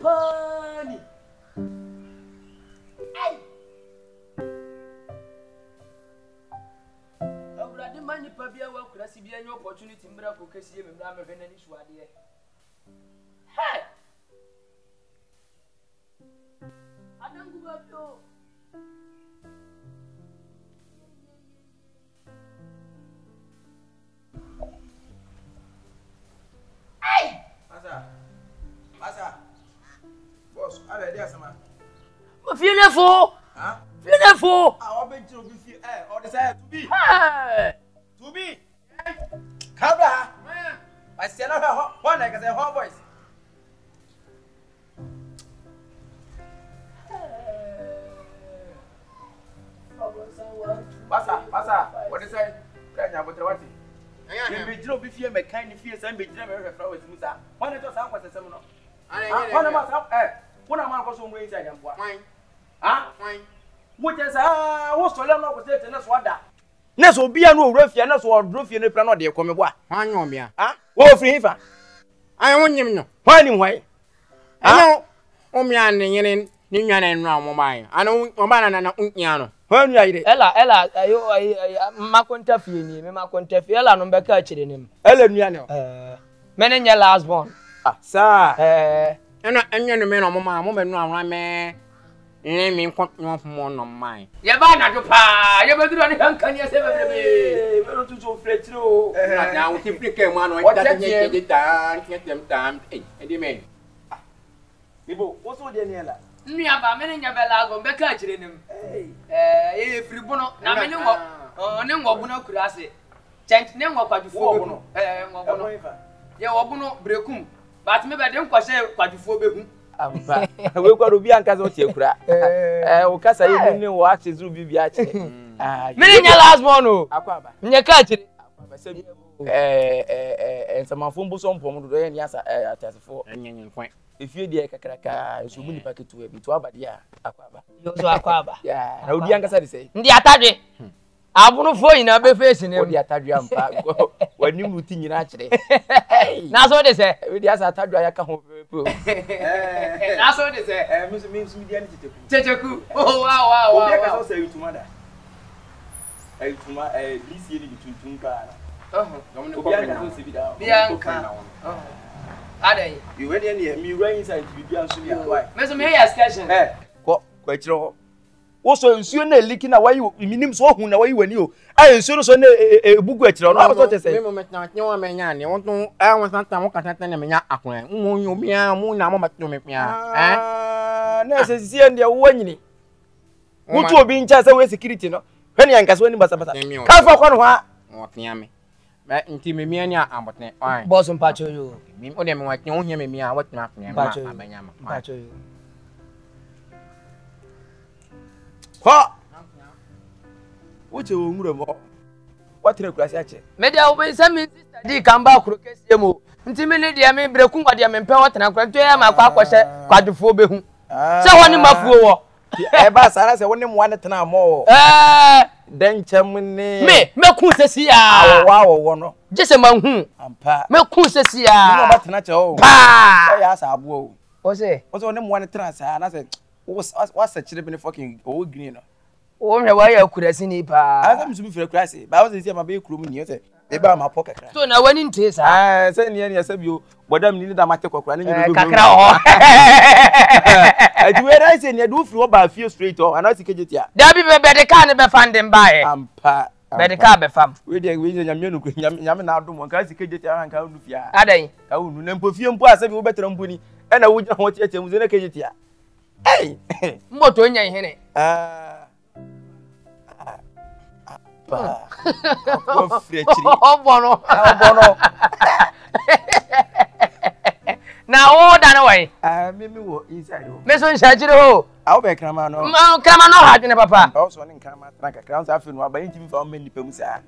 pani. Hey. Awurade mani pa bia wa kurasi bia nye opportunity mbra ko kesi me mbra me hwena ni suade. Hey. Adangu babio. Hey! Masa. Boss, ale dia sama. Ma fiene fo. Hein? Fiene fo. Ah, o be ntiro bi fi o de say to be. Hey! To be. Kabra. I say na ho na ka say ho boys. Masa, what is say? Kanya botre wati. Be jiro bi fie me kan ni fie say be jira me hwe flowers musa. Wona to san kwasesem no. Wona ma sa wona ma kwaso ngwe inside am boa. Ah? Wo je sa wo so le no kwase te na so ada. Na so bia no owura fie na so odro fie no pra no de ko me boa. Hwanyo bia. Ah? Wo firi hifa. Ayi wonyim no. Hwani hwan? Ah? O mi an nyene ni nwane no amoman. Ano o ba na unya no. Hwanu ayire. Ela ayo makonta fie ni me makonta fie ela no beka akire nim. Ela nuane o. Mene nya last born. Ah, sa. Ena enye no me no mama mo me no anwa me. Ni mi nko mo no man. Ye ba na do pa, ye be duro ni hanka ni ese bebrebe. Me no tutu fletiro. Na wo timplike mu ano ita nye de dan, nyetem dan. Edi men. Bibo, wo so de ni ela. Nua ba mene nya be last born beka akire nim. Ye free bono na me ni wo ne ngo bono kura ase. Chent ne ngo kwadufo bono. Ngo bono. Ye wo bono brekum. But me be de nkwase kwadufo behu. Ampa. We kwado bi anka so tie kura. O kasa ye mu ni wo ache zuru bibia ache. Mene nya last born o. Akwaba. Nya ka akire. Akwaba se ensama fombo so mpom do ye ni asa atasefo. Enyenyen kwan. Efie de kakraka so mu ni paketu e bi to abade ya akwaba. Yo so akwaba. Ya, na odi anka sa de sei. Ndi atadwe. Abunu fo ina be face ni. Odi atadwe ampa. Wani mu ti nyina akire. Na so de se. We di asa atadwe ya ka ho pepe. Na so de se. Mi di ani teteku. Teteku. Oh wow. Obi ka so say yutuma da. Yutuma lisi ni bituntum pa. Obi anka so se bi da. Bianca. Adai. You ready any me run inside bibia nso bi why? Me so me hear station. Ko akire ho. Wo so nsuo na liki na wayi minim so hu na wayi wani o. Ai nsuo no so na ebugu akire no so te say. Me mo metna tnya wa menya ne won ton won santa mo kata na menya akwan. Mo nyo bia mo na mo matno me pia. Na se sie ndia wo nyini. Wutu obi ncha se we security no. Hwani anka so wani basa basa. Ka fa kwa no ha. Mo tia me. Ba nti me mia ni ambotne. Oi. Boss mpacho yo. Mi o de me wa tnya wo hia me mia watna akwan ma abanya ma. Mpacho yo. Ho. Wuche wo ngure mo. Watere kurasi ache. Me dia wo se mi sister di kan ba kuro kesie mo. Nti me ne dia me breku ngwa dia me mpe wotena kura to ya ma kwa kwose kwadufo behu. Se woni mafuo wo. Ba sara se woni mo ane tena mo. Den chem ni. Me ku sesi ya. Awo no. Jese manhu. Ampa. Me ku sesi ya. No ba tena che o. Pa. Ya sa abo o. O se woni mo ane tena sa na se what's a chire be fucking o green no. O hwe wa ya kurasi ni pa. Asa msumi fere kurasi. Ba wo se ma be kuro mu ni se. E ba ma poka kra. So na wani nte sa. Se ni ya se bio bodam ni da mate kokora ni nyi do. Kakra ho. Ajuwe rai se ni do firi wo ba feel straight o ana sikejeti a. Da bi be de ka ne be fandem ba e. Ampa. Be de ka be fam. We de we nyame no nyame na adom ka sikejeti a nka unu fia. Adan. Ka unu na mpofie mpo asa bi wo betra mponi. E na wo gina ho tietia mu ze na kejeti a. Hey. Moto nya hene. Pa. Ko frechiri. Obono. Obono. Na o da na wai. Me wo inside o. Me so nshajire ho. Awo be krama no. Krama no ha dwene papa. O so ne krama tra kakra so afi no abayin timi fa o mani pam sa.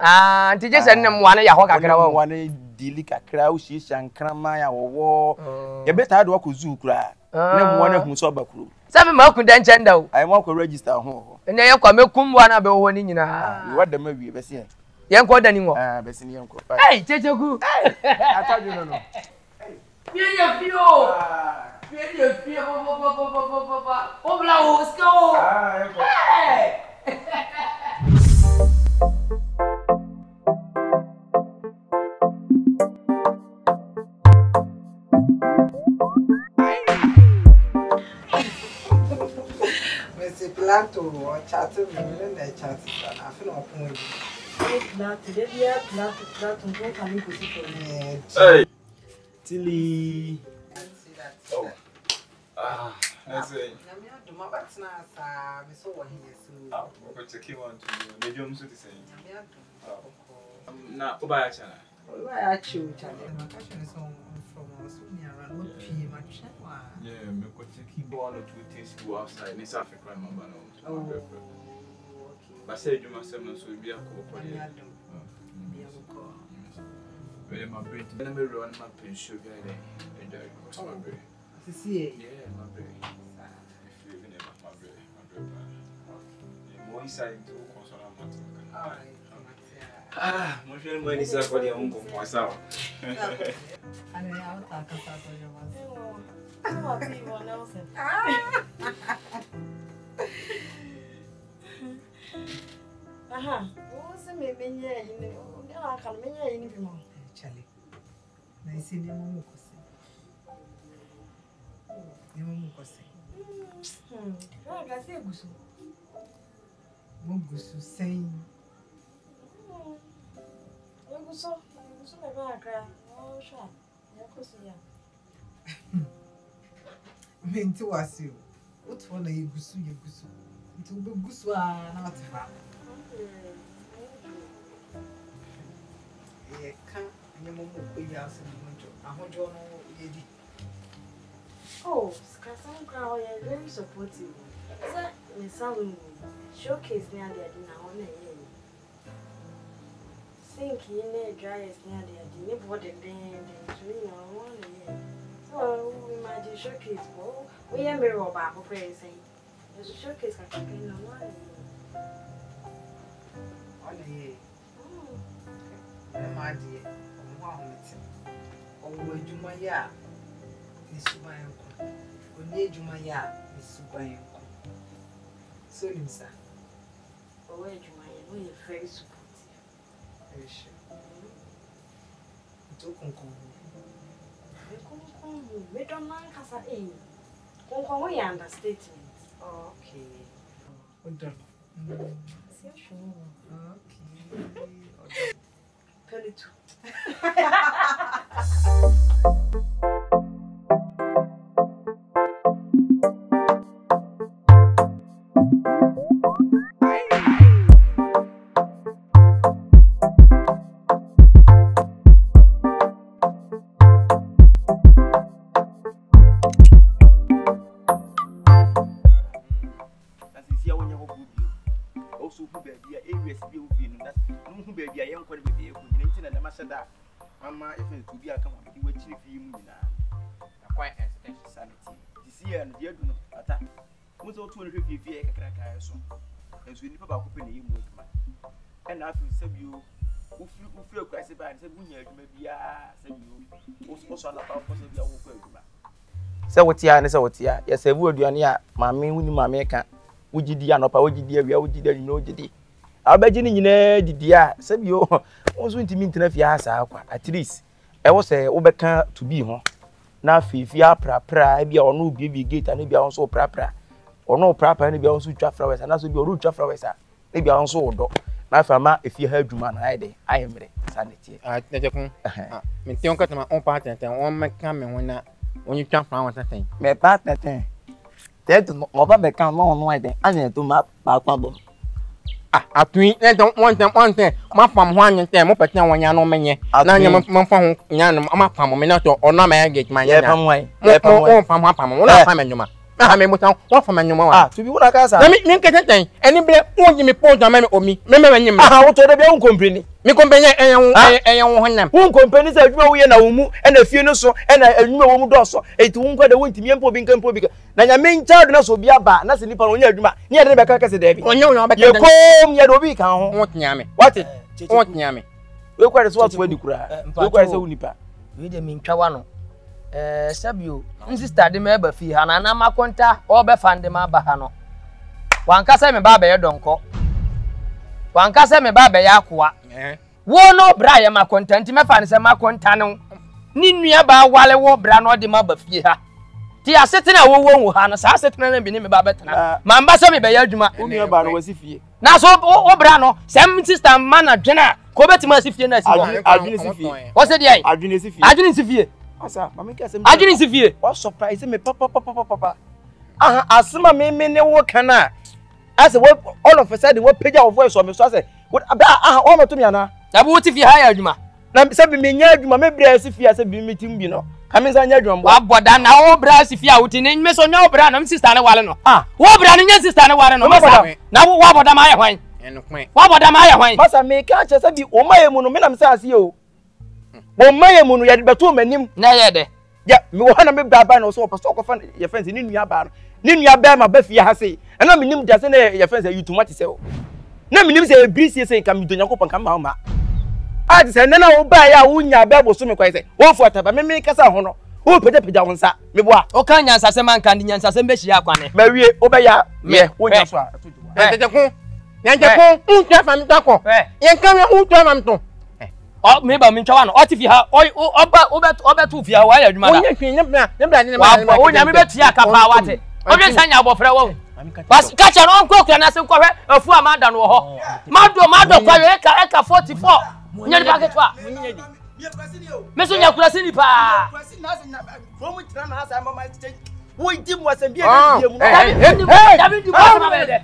Nti je se ne mwane ya ho kakra wo. Mwane dili kakra o shiisha nkrama ya wo. Ye beta do ko zoo kura. Ne mwane hu so bakuru. Sabe ma ku dan chenda o. Ai mo ko register ho. Ne ye kwa mekum bwa na be ho ni nyina. Wa da ma wi be se. Ye nko da ni wo. Be se ni ye nko. Hey checheku. Ataju no no. Ye fio. Plato or chatting and I chatted. I feel no point. Hey, Tilly. Oh, That's it. I'm check you on to the Jones to say. Now, Obaya Chana. I choose my passion is on from Sonia and what P. Yeah, make what you keep on to taste you outside in South Africa. Oh, but say you must have no so be a co. My brain, let me run my pension. My brain. See, yeah, my brain. If you even my brain. More inside to console my ah, my friend, when is that for the uncle myself? And I'll talk about your what's the maybe? Yeah, you know, I can't make anything more. Charlie, I see the Momukosi. I say, Mugusu saying, you so never cry. Oh, sure. Meant to ask you, what one are you gusu? To be guswa not far. Yeah, can't any more pay us in the winter. Oh, Scasan Crow, very supportive. Sir, Miss Salon showcase near the dinner on a year. Think you near dry as near the dinner, what a day and 1 year. So we might showcase. We are very about for praising. There's a showcase can be no 1 year. 1 year. My dear, 1 minute. Oh, would you my yard? Miss Subayan. When you do my yard, Miss Subayan. So, sir. Oh, where do we are very supportive? Very sure. Don't come. We don't mind Casa A. Come, we understatement. Okay. Hold on. Okay. Penny too. Mama, if it will be a come on, you will chief you. Quite sanity. This year, and dear do not attack. Who's all 250 feet a crack I saw. As we live about opening him with man. And after send you who feel crazy by and said, maybe I send you also about possibly a woman. So what's ya and so what's ya? Yes, a word you are near, mammy, when you mammy can. Would you dear no power, dear, we would you know the I'll bet you know the dear, said you was going to mean to know at least. I was a Obeka to be home. Now, if you are pra, be or no baby gate and maybe also pra, or no proper, and maybe also trap flowers, and also be a root trap flowers, maybe also dog. Now, if you heard you man, I am ready. Sanity. I think my own partner and one man coming when you jump around something. My partner, that over the count long way, and to map back. I don't want them one thing. My farm one and ten, but now when you're no man, now you're my farm, my farm, or not, I get my way. One from my farm, one time, and you I mean, what from my to be what I can say. Let me get a thing. Any black won't give me point on me. Remember when you how to the own company. Me company and one company said, we are now and a few no so and a new woman also. It won't get a win to me and popping public. Now, your main child knows will be a bar, nothing on your near the back as a day. When you know, but you come, you don't be count. What yammy? What it? What yammy? Look what is what when you cry. Look what is a unipa. We didn't mean Chawano. Sabio, sister de me ba fi ha na makonta o be fande ma ba ha no. Wanka se me ba be donko. Wanka se me ba be yakoa. Wo no bra ye makonta nti me fa ne se makonta no. Ni nua ba wale wo bra no de ma ba fi ha. Ti asetena wo ha no sa asetena na bi ni me ba betena. Ma mba se me be ya adwuma. Nua ba no wasi fie. Na so wo bra no, sem sister man na dwena ko betima asifie na asi. Adwene sifie. Wo se dey? Adwene sifie. Adwene sifie. Asa, mama nke asem. Adwene sifie. What surprise me papa. Aha, asema me ne wo kana. Asa what all of a sudden what page of voice o me so say. What aha, o mato me ana. Da bo ti fi ha ya adwuma. Na se bi me nya adwuma me bra asifie asa bi metim bi no. Kame sa nya adwuma. Wa boda na wo bra asifie a wuti ne me so nya wo bra na me sister ne wale no. Wo bra ne nya sister ne wale no. Na wo boda ma ya hwan. Wa boda ma ya hwan. Masa me ka che se bi o maye mu no me na me sa ase o. O maye mu no ye beto manim. Na ye de. Ya me wo na me baba no so opo ko fa ye fence ni nua ba no. Ni nua ba ma ba fie ha sei. Na me nim da se na ye fence you tomati se o. Na me nim se brisi se kam do nyakopon kam ma. A ti se na na wo ba ya wo nya ba bo so me kwai se. Wo fu ataba me kasa ho no. Wo peja wo nsa. Me bo a. O kan nyansa se man kan nyansa se be hia kwane. Ma wie o be ya me wo nya so a. Tete ko unta fam tako. Yen kan unta mam to. O me ba me ntwa no. O ti fi ha. Oba tu fi ha wa ya adwuma da. Onye hwe ne bra ne wa o nya me betu ya kapa wate. O be sanya abofra wo. Bas ka cha no nko kra na se nkɔhwe afu amada no ho. Mado kwa we eka 44. Nya ni packet wa. Me so nya kurasi ni pa. Kurasi na se nya from tira na asa mama change. Wo di mu asem bi e mu. David di kwasa ma bede.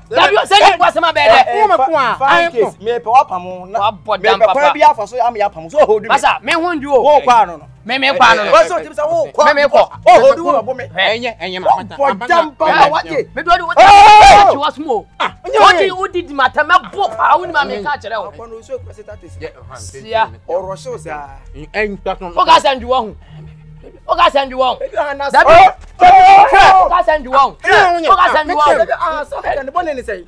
David se di kwasa ma bede. O ma ko a. Me pe wa pam na. Bodam papa. Me pe kwa bi afa so am ya pam so hodu. Masa me hundu o. Wo kwa no no. Me kwa no. Wo so tim sa wo kwa. Me ko. O hodu wo bo me. Enye mata. Bodam papa wate. Me do what was mo. Odi di mata me bo pa woni ma me ka kire o. Kwa no so kwase tatis. Sia. Oro so sa. O ka sanju wo hu. O ka sanju wo. Dabi. O ka sanju wo. O ka sanju wo. Ah, so ka ne bonne ni sei.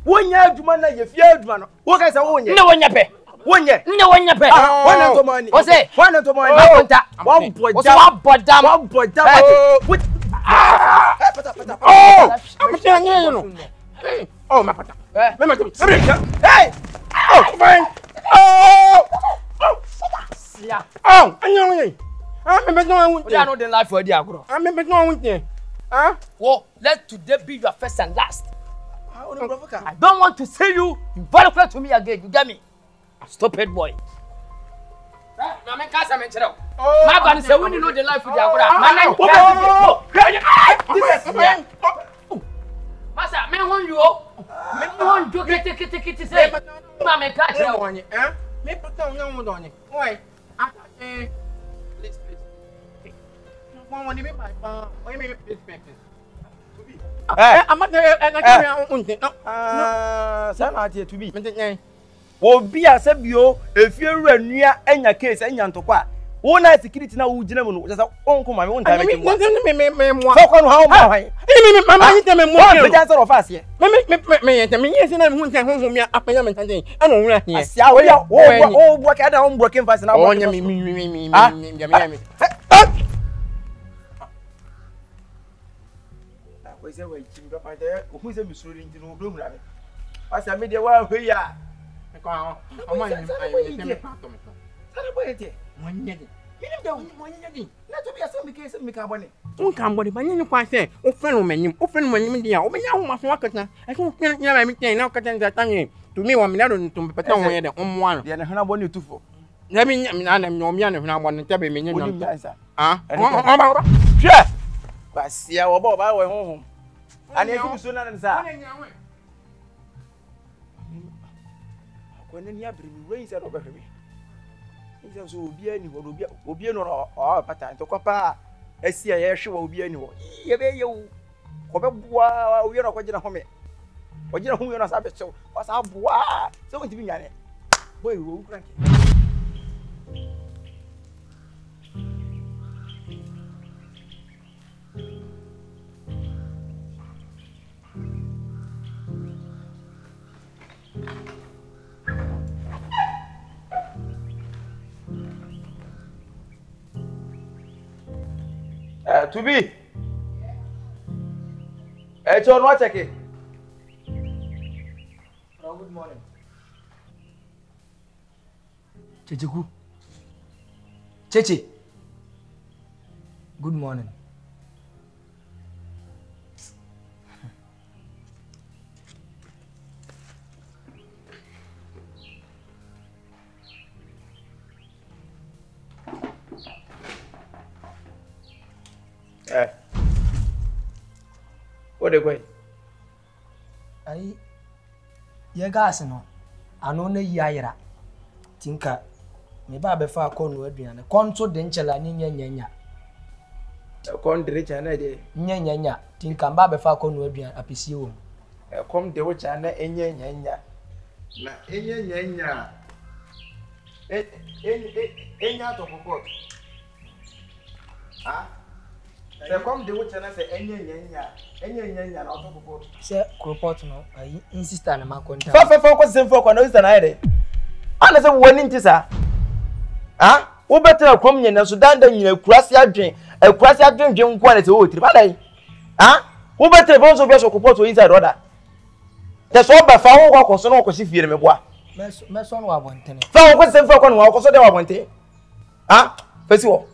Wonya adwuma na ye fie adwuma no. Wo ka say wonye. Ne wonya pe. Wonye. Ne wonya pe. Wana to mani. O say. Wana to mani. Makonta. Wa bodam. Wa bodam. Pata. Oh! I'm telling you no. Oh, my pata. Me ma to. Hey! Oh, fine. Oh! Sia. Oh, anyo. Me be no wunti. We are not in life for the agro. Me be no wunti. Well, let today be your first and last. I I don't want to see you involved to me again. You get me? Stop it, boy. Na me kasa me chere. Ma ba ni say we know the life with the agro. Masa me hon you o. Me hon jo kete say. Ma me ka chere o. Me pata onye won do ni. Oi. Please. One me by pa. Oi me please. Amate na ka unti. No. Sana ati to be. Me tin. Obi asebio efie wura nua enya case enya ntokwa. Wo na security na wo gina mu no. Just onko ma me won ta me kimwa. Me mo. Foko no ha wo ma hwan. Me mama yite me mo. Wo be janse of asie. Me yete me yesi na me hun tan hun mi apanya me tan den. Ana wura hie. Asia wo wo ka da hon broken fast na wo. Onya me. Ko se wa chim do pa de o hu se mi suru ndi no do mura me. Asia me de wa hwe ya. Ko ama ni me pato me. Sana boye te. Mwanya di. Minim da mwanya di. Na to bi asem mi ke se mi ka bone. Un kan body ba nyi kwa se o fe no manim di ya o be nya ho ma so akata e ko fe nya ma mi ten na akata nza tanye to me wa mi na do ntum peta ho ye de omwa no de ne hana bone tufo na mi na no mi ana huna bone te be me nya nya ah ba hwe ba sia wo ba we honhom ani e fi so na nsa ko ne nya bri mi we se do be hwe nse so obi ani ho obi no o pata to ko pa asia ye hwe wa obi ani ho ye be ye wo ko be bua o ye no ko gina ho me o gina ho ye no sa be chew o sa bua se ko ti bi nyane boy wo krank to be. John, what check it? Good morning. Checheku. Cheche. Good morning. What are you going? Ye gas no. Ano na yayira. Tinka me ba be fa ko no aduane. Konto de nchela nyanya. Kon de chana de. Nyanya. Tinka ba be fa ko no aduane apisi wo. Kom de wo chana nyanya. Na nyanya. Enya to kokot. Ah? Se kom de wo chana se nyanya na to kokot. Se report no insista na makonta. Fa ko se fa ko no insista na ide. Ana se woni ntisa. Ah? Wo better kom nyana so danda nyina kurase adwen. Kurase adwen nko na se wo tiri badai. Ah? Wo better fa so bi so report inside order. Te so ba fa wo ko so no ko si fiere me boa. Me so no abontene. Fa wo ko se fa ko no ko so de abontene. Ah? Fesi wo.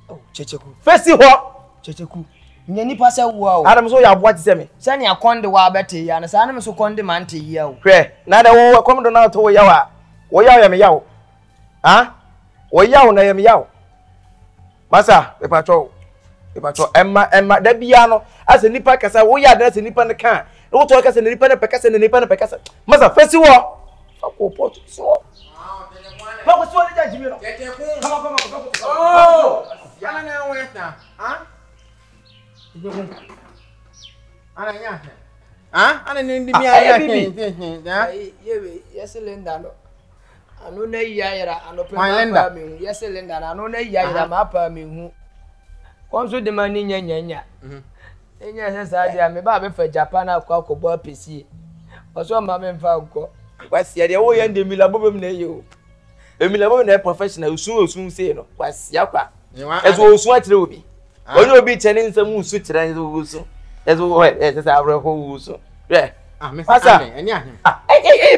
Oh, Checheku. Fesi wo. Checheku. Nya nipa se wo o. Adam so ya boa ti se me. Se ne akonde wa bete ya na sa na me so konde man te ya o. Hwe, na da wo kom do na to wo yawa. Wo yawo ya me yawo. Ah? Wo yawo na ya me yawo. Masa, e pacho. Emma da bia no, ase nipa kasa wo ya da se nipa ne kan. Wo to kasa ne nipa ne pekasa. Masa fesi wo. Ako pot so. Ba ko so le ja jimi no. Come. Oh! Yana na weta. Ah? Ana nya. Ah? Ana ni ndi bia ya hin. Ya. Yewe, yeselenda no. Anu na yayira, anu pe ma mi hu. Yeselenda na anu na yayira ma pa mi hu. Konso de mani nyanya. Enya se sa dia me ba be fa Japan akwa kobo apesi. Oso ma me mfa akọ. Kwasi de wo yende mi labo bem na yo. Emi labo na professional osun say no. Kwasi akwa. Ezo osun atire obi. Onye obi chene nsam usu kire osun. Ezo ho se abro ho usu. Yeah. Ah, me sa eni ahin. Ah,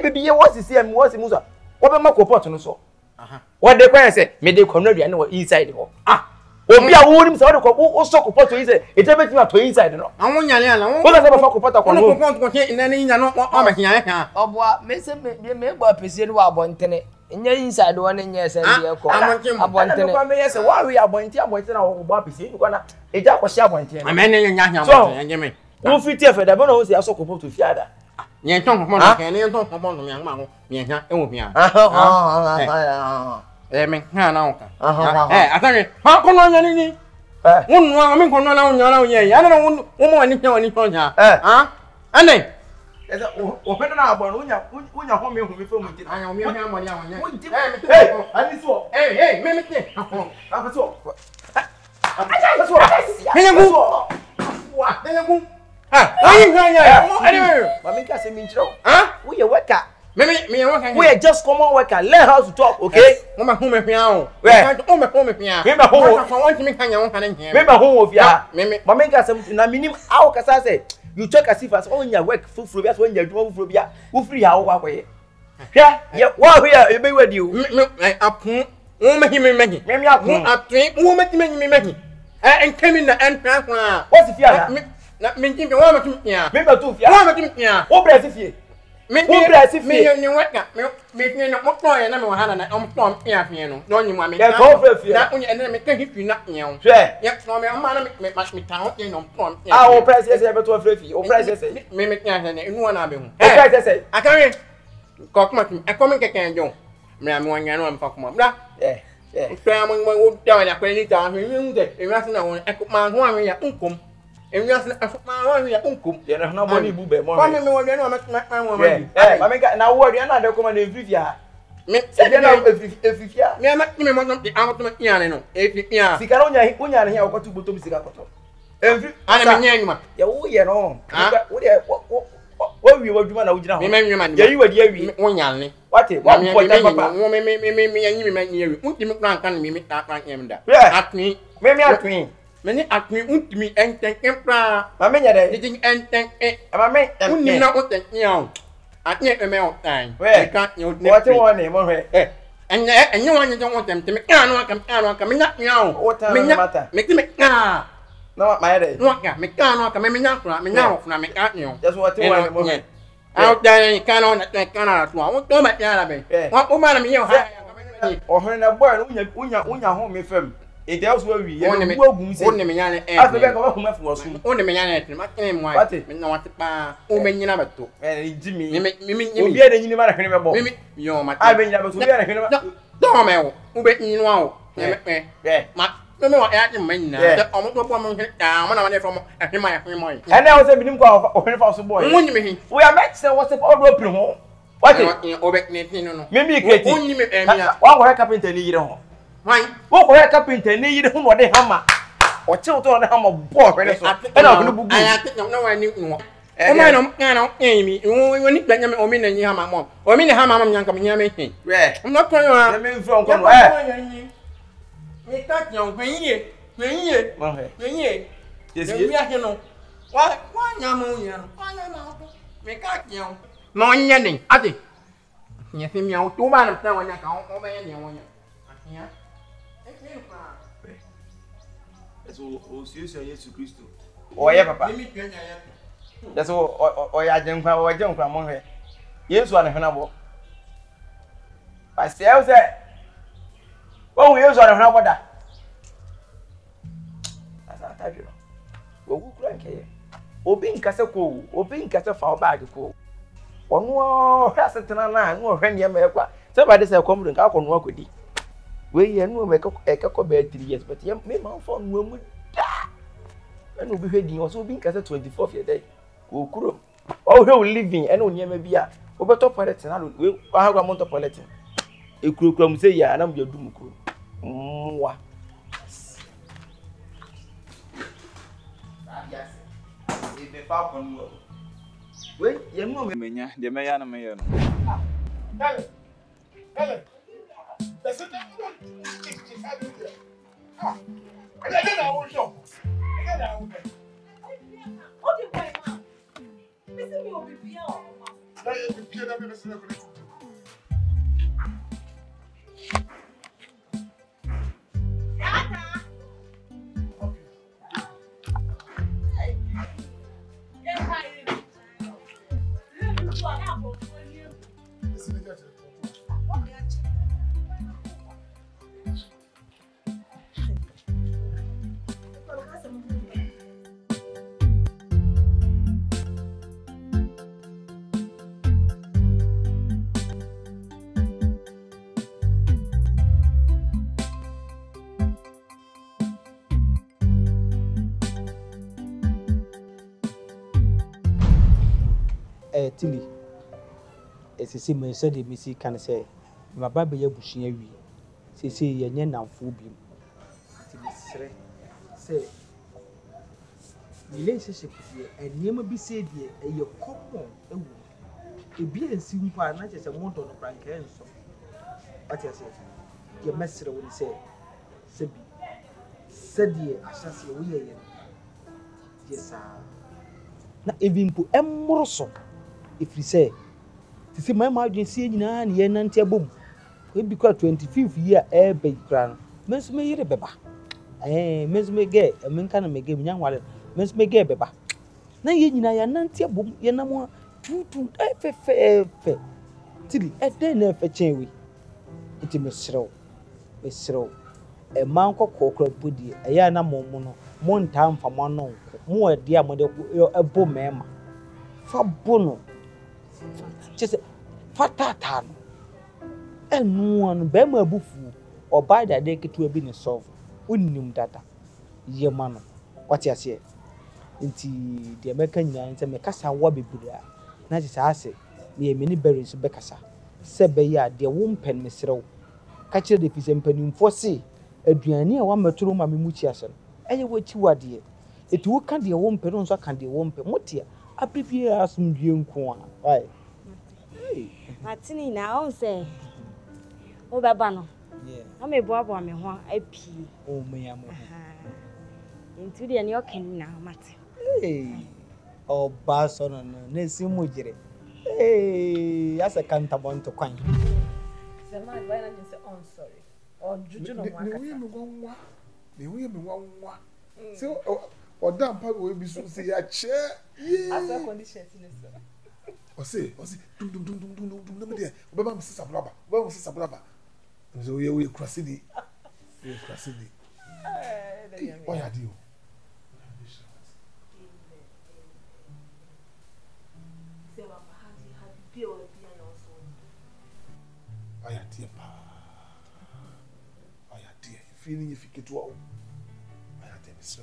baby, you what is here? What is musa? What be make pot no so? Aha. What dey kwan say me dey come no aduane wo inside ho. Ah. Obi a wo nim say wo so ko pot inside. E tell me to inside no. Awon nyale ala. Wo na say ba ko pot akọ no. Ko ina ni nya no o ma hian ya. Oboa me se me gba apesi ni wa abontene. Nya inside wo ne nya se dey ko. Abontene. Ko me yes wa we abontene na wo gba apesi ni ko na e ja ko shi abontene. Ma me ne nya abontene nya me. Wo fiti e fe da be na wo say aso ko pot fi ada. Yen ton ko na ke ne ton ko bon mi ma ho mi nya e wo bia. Me ha na oka. Atani ha ko no nya ni. Wonu wa mi ko no na nya na nya ya na wo mo ni nya woni nya. Ane. Esa o pe na agbo unya ho me hu mi fe mu ti. Anya o mi ha mo nya nya. Ani so. Me me te. Apa so? Aja so. Nengu. Wa, nengu. Oyin nya. Anyway, mami ka se mi nchiro. We ye worker. Me worker. We just common worker. Learn how to talk, okay? Mo ma hu me hia o. O me hu me hia. Me ma hu. Won ti me kan ya won kan hia. Me ma hu o fia. Me. Mami ka se na minim how ka say. You talk as if as on your work fufuro bia so on your dwuma fufuro bia. Wo free ha wo kwakoye. Hwa, ye wa hia e be wadi o. Me apun. Wo me hi me mehi. Me apun. Atwe, wo me ti me mehi. Enkemi na entra kwa. What if fia? Na me ti wa ma ti hia. Me ba tu fia. Wa ma ti hia. Wo bresi fie. Me ni weka. Me ni mo to ya na me wa hana na om to hia fie no. No nyi mo me. Ya ko fe fie. Na onye ene me kan hifi na hia o. Hwe. Ya so me ma na me ta ho ye no to hia. Ah, o price yes e be to fe fie. O price yes. Me hia na enu na be hu. O price yes. Akare. Ko kuma ti e ko me keken jo. Me am wanya no am fa kuma. Bra. Twa mo wo da na kwani ta ho wi de. E wi na won e ko ma ho an ya nkom. Ewi asle afuma wa ya unkum ye na na boni bu be mo kwa me wo de no ma wo ma ma me ga na wo de na de ko ma na efifia me se de na efifia me ma me mo de amoto ma iane no efifia sika na unya ne ya ko tu botom sika koto enfi ana me nya nyuma ye wo ye no wo de wo wi wo dwuma na wo gina ho me ma nyuma ye yi wadi awi wo nyanne wate wa po ta papa wo me nyi me ma nyi awi unti me kran kan me ta kran em da atwi me atwi Many at me won't me and thank Emperor. Mamma, didn't and thank it. Mamma, only not what the young. I can't remember time. Where can't you what you want him? And you want don't want them to make come not young. What matter? Make them no, my head. No, make come me now from me at you. That's what you want. Out there in Canada, Canada, what do my yard? What woman me or her a boy when you're home with him. It else will be only me. Only me, I forget what was only me. My name, what it no what the woman you never took. And Jimmy, you get any matter about me. You're my I mean, never to get a no, who bet you now. Yeah, no, I am men. Almost no woman down when I'm from my. And I was a minimum of a false boy. We are met, so what's the open home? What is no? Maybe only me and one where carpenter need home. Why? What where carpenter need whom or the hammer? Or children on the hammer board. And I think no one knew. And I don't Amy. When you blame or mean any hammer mom. Or mean a hammer young coming here making. Where? I'm not going to from where. You got young when ye. Yes, you know. Why, Yamonia? Why, make out young. No, Yanning, Addy. You see me out 2 months now when I come over anyone. Yeah. That's all, Jesus Christ. Oh, yeah, Papa. That's all, or I don't know what I don't come on here. Yes, one of her. I still say, oh, we use on her water. That's not that you know. Who crank here? Obin Castle, Obin Castle for bag. One more has a line, no friend, Yamaka. Somebody said, come and come work with you. We and make a couple bed 3 years, but young men phone woman. And will be heading also being Castle 24th year day. Who could oh, he'll living and only maybe over top pilots and I will have a motopolitan. A crew come say, yeah, and I'm your doom crew. Yes, if they found on you. Wait, you know me, the mayor, mayor. That's it. Tilly, as a simmer said, Missy can say, my baby Yabushi, say, Yan now phobium. Say, relationship and never be said, your common, a beer and simple, not just a want on a prank answer. What I said, your master would say, Sebi, said ye, I shall see we. Yes, sir. Not even put a morsel. If you say, to see my margin seeing an yen and boom, we become 25th year air bake crown. Miss me a beba. Eh, Miss me gay, a man can make him young while Miss me gay beba. Now yen I am not boom, yen no more 2 fair. Tilly, at dinner for chain. It is Miss Row. A monk of cockroach booty, a yana mono, one time for one more dear mother, a boom mamma. Fabono. Just fatatan. And no one bema bufu or buy that they get to a business solve. Unnum data. Ye mano. What you say? Into the American Yanks and Macassa Wabby Buddha. Not as I say, near many berries Becassa. Sebaya, dear womb pen, Miss Row. Catch the piece and penny for sea. A near 1 metro mammy muchiason. And you wait you are dear. It will can't the womb pen, so can't the womb pen. What dear? I prepare some young corn. Why? Martini now say, oh, Babano. Yeah, I'm a bob on me, one I pee. Oh, me, Into the new king now, Matty. Hey, oh, Barson, Nessie Mujere. Hey, that's a cantabon to coin. The man, why not just say, oh, sorry. Or Juju no one. The women one. So, or damn, Papa will be so say a chair. As a condition, Or say, dum, dear. Obama, Mrs. Ablaba. Where was Mrs. Ablaba? So we are Crassidi. We are Crassidi. Why are you? I am dear, I am dear. Feeling if you get well, I am dear, so.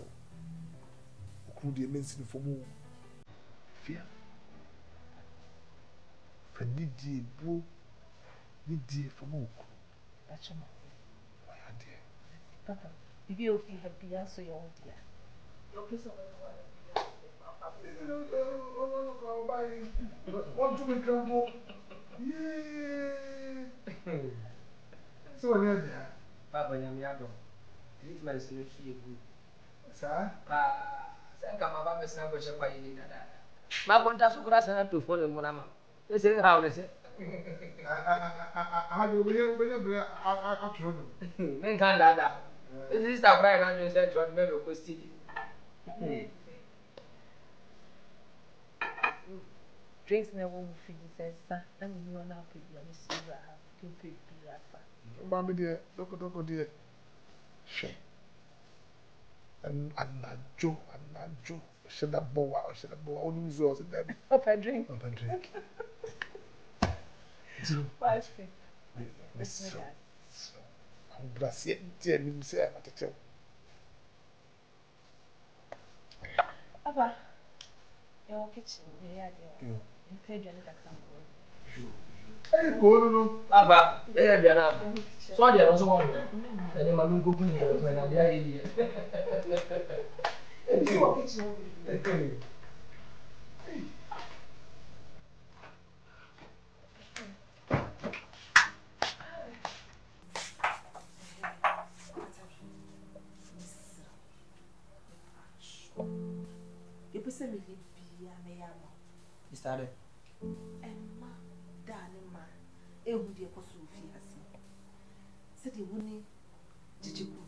Who could you mention for more? Fear. For Nidi, boo, Nidi for more. That's your mom. I am dear. Papa, if you have been so your own dear. Your place of want to become more. Yeah. So, yeah, Papa, I'm young. Treatment is not good. sir. Send come about Miss Nago by you. My contact for grass and to follow Monama. They say, how is it? I will be after them. Men can't ladder. This is the right hand you said, John Mello was stealing. drinks never will finish, sir. Let me run out with you. See what I have to pay. Mamma dear, look, dear. Sure. And Joe. Should have bow, only was in them. Up a drink. Why is it? Miss I'm Brassier, dear, me say, I'm at the table. Papa, your kitchen, yeah, dear. You paid your little example. Hey, go, Papa, there be enough. So there was one. And then my go when I there here. Your kitchen. You put some be a man. You started. Emma, darling, ma, a would be a possibility. Said the winning Jijibu,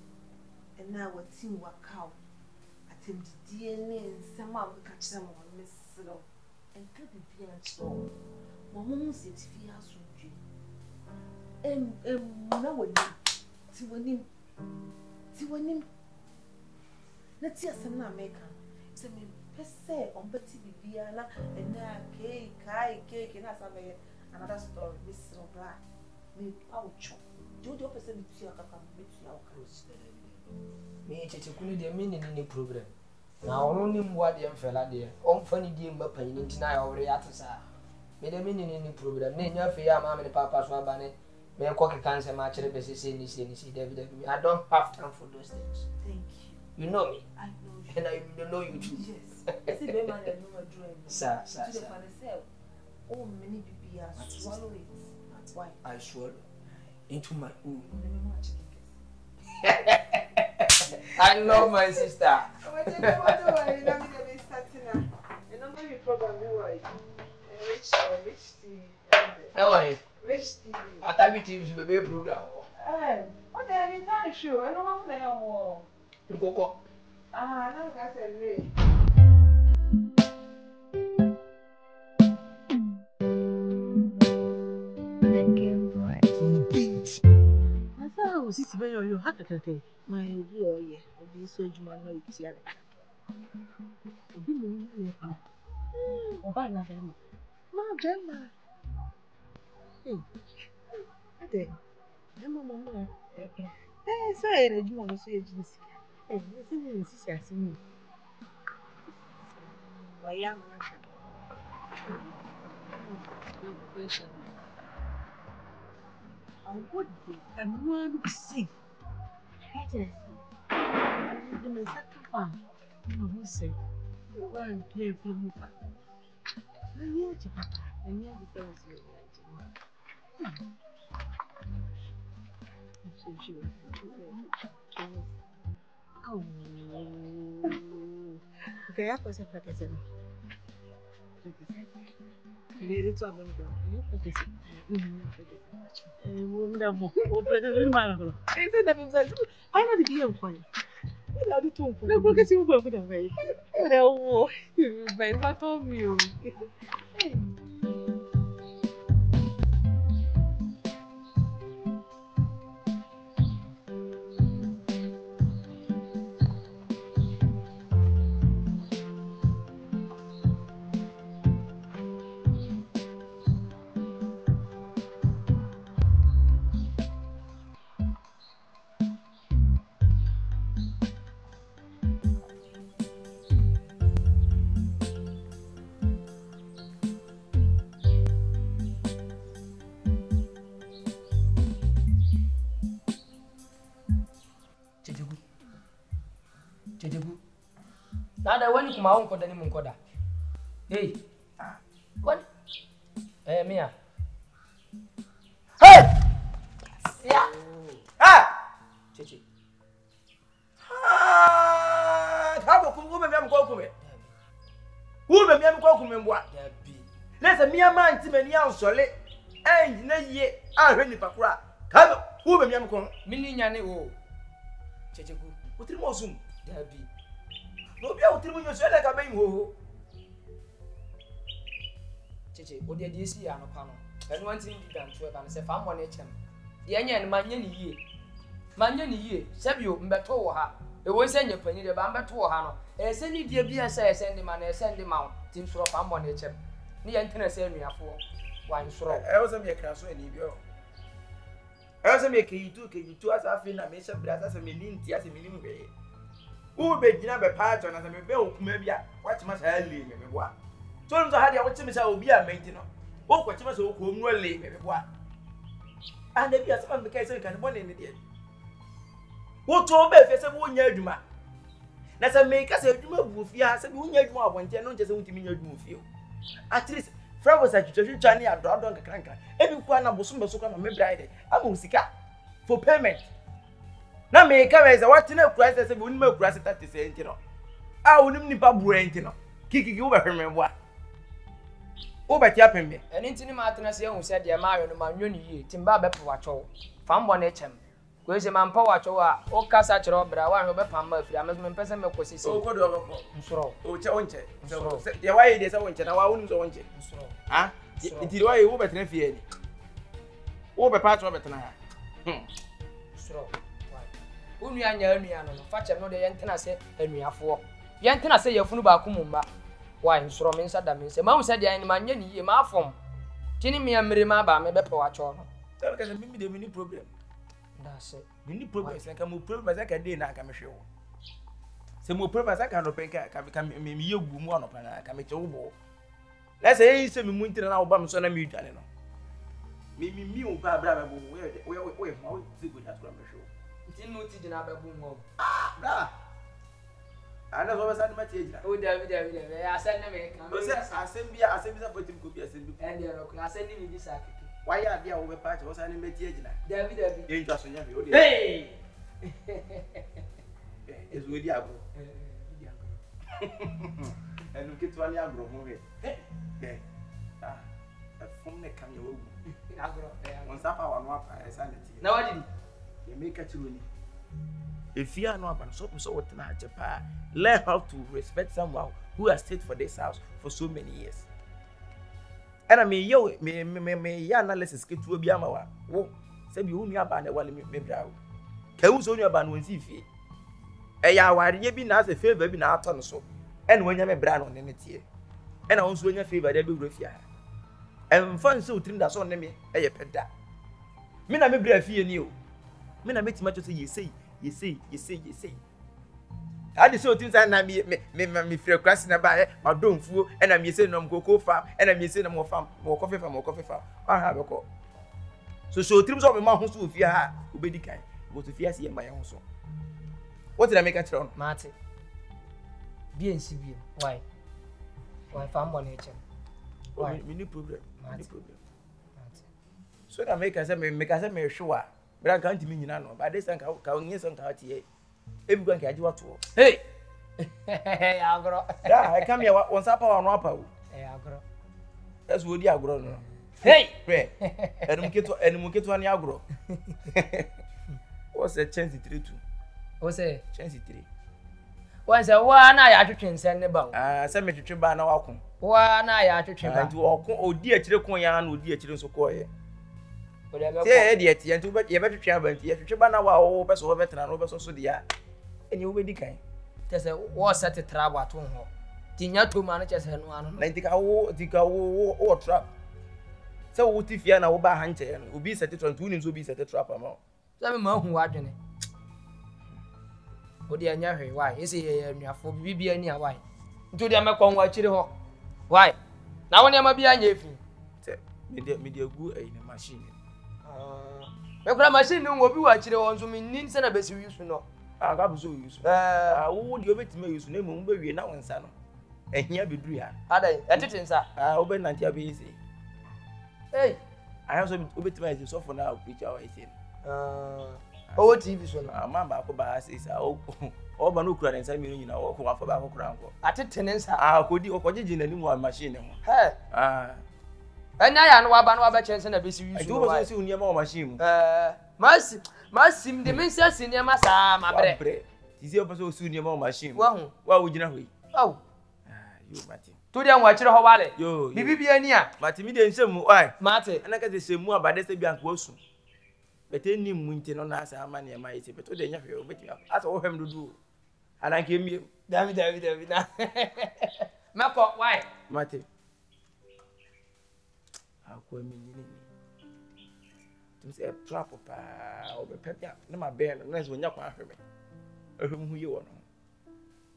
and now what team work out. Attempted DNA and some of the catch them on Miss Slow and could be beyond slow. Mamma said, Fias with you. No one to win him. Let's see a seminar maker. It's a say on Betty Bibiana and now cake, and as I made another story, Miss Robra. Me ouch. Do the opposite with your cruise. Me, it's a good meaning in the program. Now, only what the fella there. On funny dear Muppany in tonight already at us. Made a meaning in the program. Name your fair mamma and papa's wabane. May a cocky cancer match a basis in this David. I don't have time for those things. Thank you. You know me. I know you. And I don't know you too. Yes. I see the man and no dream. Sir. Oh, many people swallow it. That's why I swallow into my own. I love my sister. I thought we teams will be a program. What the hell is that show? I don't want to know. Go. Ah, no, that's a great. Sisi bẹ́ẹ̀ yọ ha kẹ̀kẹ́. My dear, yeah, be so you might know it's here. Obi mi ń yẹ pa. Ọba náà bẹ́ẹ̀ mọ̀. Máa bẹ́ẹ̀ ma. Adé, ẹ mọ̀ mọ̀ mọ̀ ẹ sọ yẹn lè jùmọ̀ mi sọ yẹ jù sí. Ẹ ṣé mo ń ṣiṣẹ́ àti mi. Ọ̀ya mi. I would be and one see. Yes. I'm going to set up on. I'm say, one play for me. And yet, because you. Oh, Okay, I was a person. Very to abang ko. Wonderful. Open man. I said that himself. I know the game for you. I do too. No, because you go for the way. No, but what told you? Nada wani kuma won koda ni mun koda. Hey. What? Mia. Hey! Yeah. Chichi. Habo kumbe mimi amko kume. Ube mimi amko kume mbwa. Ya bi. Lesa mimi ama ntimani ansole. Na ye ahwe ni pakura. Habo ube mimi amko. Mini nyane o. Chichi ku. Utiri mo zoom. Ya bi. No bia utiri mo nyoso ele ka ben ho. Chichi, odi adi esi ya no pa no. Enu anti ndi dan to e ba no se fa mo na echem. De enya ne manye ni yie. Manye ni yie. Sebio mbeto wo ha. E wo se nyepani de ba mbeto wo ha no. E se ni die bia se send ma na send ma wo. Tim soro fa mo na echem. Ni ye ntena se anuafo. Wan soro. E wo se me kra so ani bio. E wo se me ke yitu asa afi na me se bra asa me ni nti asa me ni mbe. Ube gina be pato na se me be okuma bia. What ma sa ali me boa. So nzo ha dia wote me sa obi a menti no. Wo kwachi ma sa okwo mu le me boa. And bia se ma me kai se kan bo ne ne dia. Wo to be fe se wo nya adwuma. Na se me ka se adwuma bu fia se bi wo nya adwuma abonte no nche se wutimi nya adwuma fia. At least fra was a twitwa ne adodo nkakranka. Ebi kwa na bosom beso kwa na me bride. Ama usika for payment. Na me ka we se what na kura se bi wonima kura se 30 cent no. A wonim nipa buru enti no. Kiki wo be hweme boa. Wo be tia pembe. Eni ntini ma atena se ehun se de ma ayo no ma nwo ni yie. Timba be po wacho. Fa mbo na echem. Ko ese ma mpa wacho a o kasa kire obra wa no be pam ma afiri amezo me pese me kosisi. O ko do ko. Nsoro. O che onche. Ya wa ye de se onche na wa wonu so onche. Nsoro. Ha? Ntiri wa ye wo be tena fie ni. Wo be pa cho be tena ha. Nsoro. Unu anya no fa chem no de ye ntena se anuafo. Ye ntena se yafunu ba kumumba. Why nsoro me nsa da me nse ma hu se de an ma nya ni yie ma afom kini me amere ma ba me be pe wacho no tell ka se mimi de mini problem that's it mini problem se ka mo problem se ka de na ka me hwe wo se mo problem se ka no penka ka me yegu mu anopa na ka me che wo bo la se yi se me mu ntira na wo ba me so na me dwane no mi o pa bra ba bo we ma ti go da so me hwe wo tin no ti jina ba bu mo bra ana so besa ni ma tie jira o David ya asen na me kan o se asen sa potim ko bi asen bi and there no asen ni bi sa keke why ya dia wo be pa che o sa ni me tie jira David e ntwa so nya be o de hey ezu edi agro enu kitu ani agro mo he fom ne kam ye wo agro on sa pa wa no apa e sa ne tie na wadi ye make chiro ni if you are not so what na Japan, learn how to respect someone who has stayed for this house for so many years. And I mean, yo, me ya analysis get to be amawa. Wo, say be unu aba na wale me bra. Ka wu so unu aba no nsi fie. E ya ware ye bi na as a favor bi na ato no so. And when you me bra no ne tie. And I also nya favor dey be wura fie. And fan so trim da so ne me e ye peda. Me na me bra fie ni o. Me na metima to say you say. I just so things and me free class na ba ma don fuo and am say no cocoa farm and am say no more coffee farm I have a call so trims of my house with ya obedi kai go to fear see my house what did I make a tron Martin BNCB why farm one nature why me no problem so that make us me sure but I can't mean no but this time ka onye so ka tie everyone ka ji wato hey Agro. Yeah, I come here once up on rapper. Agro. That's what you agro. Hey! Pray. And Muketo and Agro. What's a chance 3 2? What's a chance 3? Once a one I actually send about. Cemetery Tribana welcome. One I actually to walk. Oh, dear Chilecoyan, dear Chile Socoy. Whatever. Say, dear, and but you better travel. Yes, Tribana, our best over veteran over so dear. And you will be kind. There's a war set a trap at home. Tina 2 managers and 1. Like the trap. So, what if you are now by hunter and will be set it on 2 names will be set a trap amount? 7 months who are doing it. What dear Nyari, why is he for BB and why? Do the Macon watch it hawk? Why? Now when you may be a nephew. Media good in a machine. The machine will be watching on some means and a best use to know. I got so useful. Would you bet me use name on baby now and son? And here be Dria. Are they at it, sir? I open and be easy. Hey, I also obey myself for now, which I say. Oh, TV so Mamma says, oh, Banukra and Samuel, you know, who are for Baco Crown. At it, tenants are could you or in a new machine? Hey, and I know about a chance and a busy use. I do near more machine. Must seem the minister senior Massa, my bread. Is your person soon near more machine? Well, what would you know? Oh, you, Matty. To them, watch your valley. You, BB near Matty, and some why, Matty, and I get the same more about this young person. But any winter on us, our money, and my say, but today, you bet you as all him to do. And I came here, David. Mako, why, Matty? How come to say a trap or a pet, no, my bear, unless when you're quite who you are.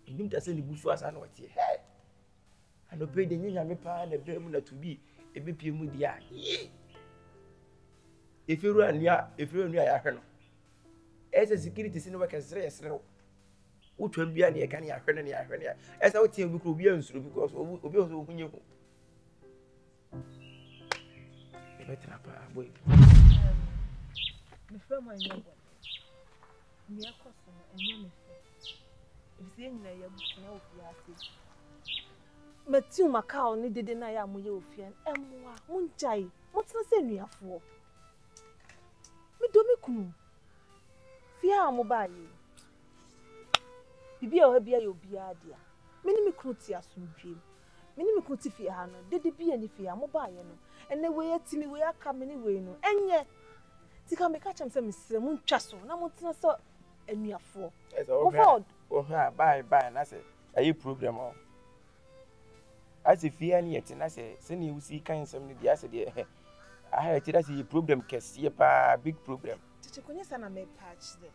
You didn't send the bush was I know it. Hey, and obey the young pa and the dream to be a BP with the eye. If you run near, I heard. As a security cinema can say, which will be any can hear any heard. As I would say, we could be answered because we be also who knew. Better up, boy. Before my young one, near Cosmo and young. If the young lady Matthew Macau needed an I am with you, and Munchai, what's the same you for? Domicum Fia mobile. Bibi or Bia, you'll be a dear. Many crutia soon dream. Many crutifia, did be any fear mobile, and the way at me we are coming away, no, and yet. To come catch him some Moon Chasso, no more so and me a four. As all bye, and I said, are you program all? As if fear yet, and I say, send you see kind some of the acid. I had to see a problem, Cassia, big problem. Did you son I may patch there?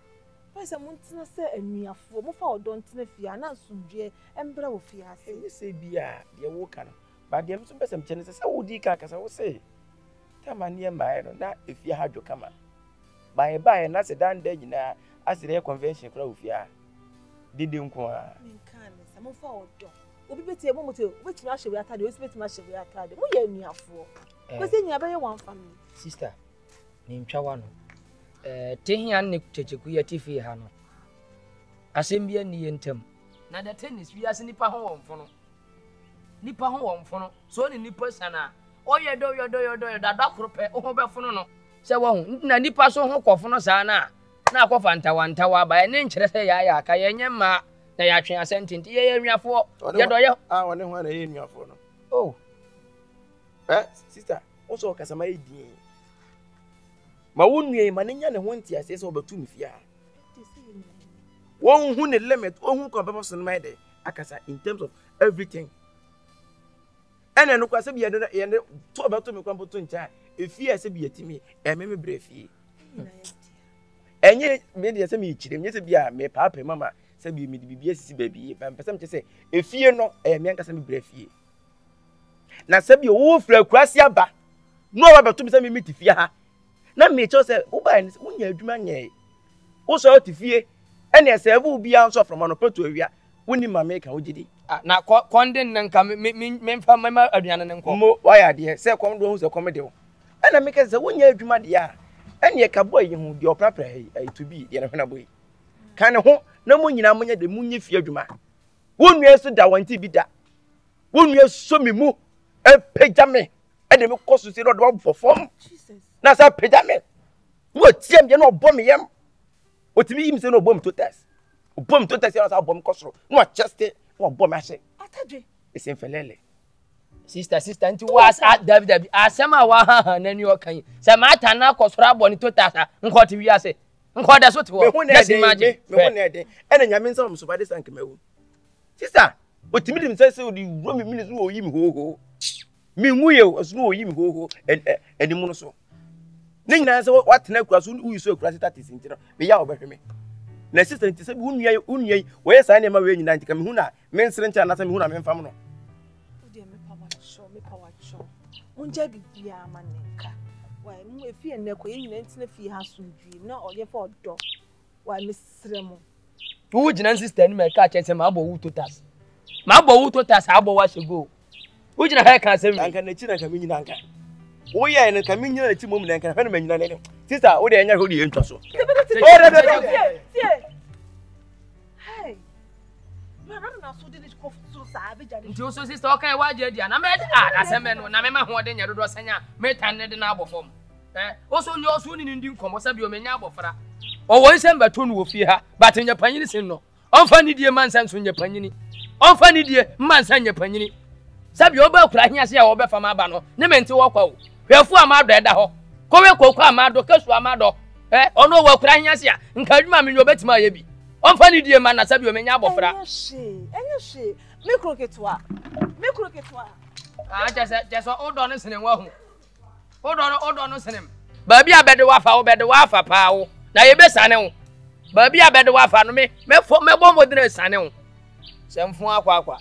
Why is a mountain say and me a four more don't fear, and soon dear, and blow fear. You say, be a dear walker, but there are some chances. I would decay, as I would say. Come on near my that if you had your come by and that's a done day, as the convention crowd. Didn't come. Some of our dog. We'll be able to which much we are tired, which much we are tired. We are near four. Was in your very one family. Sister, named Chawano. Taking a nick to Chikuya Tiffy Hano. Assembly and Yentum. Now the tennis we are Nippa home for Nippa home for so in Nippers and oh, you do that doctor, oh, no. So, won't Nippa so hook off on Sana. Now, go Fanta one tower by an inch, say, I can't ma. They actually are sent into the area for. I want to in your phone. Oh, sister, also, Casamay. My own name, Manina, and one tear says over 2 million. One who need limit, who can person my day, Akasa, in terms of everything. And I know I said, "Be another talk about to me come to time. If you say be to me, and maybe brave ye." And yet, maybe as a me, yes, be a me papa, mamma, say be me BBS baby. If I'm person to say, if you know, I am young as a brave ye. Now, say be wolf, Crassia ba. No about to be some meet if you have. Now, me chose say, oh, by when you're doing also to fear, and as ever will be answered from an opportunity area. When you make a OGD. Now, condemn and come, men from my Adrian and Como. Why are dear, say, come to a comedy. And I make us a 1 year dreamer, dear. And your cowboy, your proper to be the Anna boy. Can a home, no moon in Amonia, the moon if you dreamer. Wonu yesu da wanti bi da. Wonu yesu mi mu e pejame. E de me kosu se do perform. Jesus. Na sa pejame. Wo tiem je no bom yem. Otimi yim se no bom to test. Bom to test ya sa bom kosoro. No cheste, no bom ase. Atadwe. Ese felele. Sister nti was at David asema wa ha na ni okan. Se mata na kosoro aboni to test nko ti wi ase. Nko da so ti wo. Yes imagine. Me hu na de. Ena nyame nsa so bade sank mewu. Sister, otimi dim se odi ro mi ministry wo yim ho. Mi nwuye osu wo yim ho eni mu no so. Ne nyina se watena kura so uyi so kura sita tisi ntino. Me ya obehwe me. Na sister nti se bi unua wo ye sa ne ma we nyina nti ka me hu na me nsere ntia na se me hu na me mfam no. Odi me power show. Unje bibia amanenka. Why mu efi eneko ye nyina ntina fi ha sundwi na oye fa odo. Why me sremo. Wo gyina sister ni me ka che se ma abo wu totas. Ma abo wu totas abo wa shego. Wo gyina ha ka se mi. Anka na chi na ka me nyina anka. Wo ye na ka me nyina na chi mom na anka fa na me nyina ne. Sister, wo de enya ho de entwa so. Hey. Man, I don't know so did it cough so savage. Nti so sister okay wa je dia na me aseme no na me ma ho de nya dodo sanya me tan ne de na abofom. Oso nyo oso ni ndi nkomo sabi o menya abofra. O won sem bato no wo fi ha, but nya panyini sin no. Onfa ni die man san so nya panyini. Onfa ni die man san nya panyini. Sabi o ba kura hia se ya wo be fama aba no. Ne menti wo kwa wo. Hwefu amado eda ho. Kowe kokwa amado kasu amado. Ono wo kura hia se ya nka adwuma me nyo betima aye bi. Onfa ni die man na sabi o menya abofra. Enye she. Me kroketwa. Just odo no sene wa hu. Odo no sene. Ba bia bede wa fa pa wo. Na ye be sane wo. Ba bia bede wa fa no me bom odina sane wo. Semfo akwa.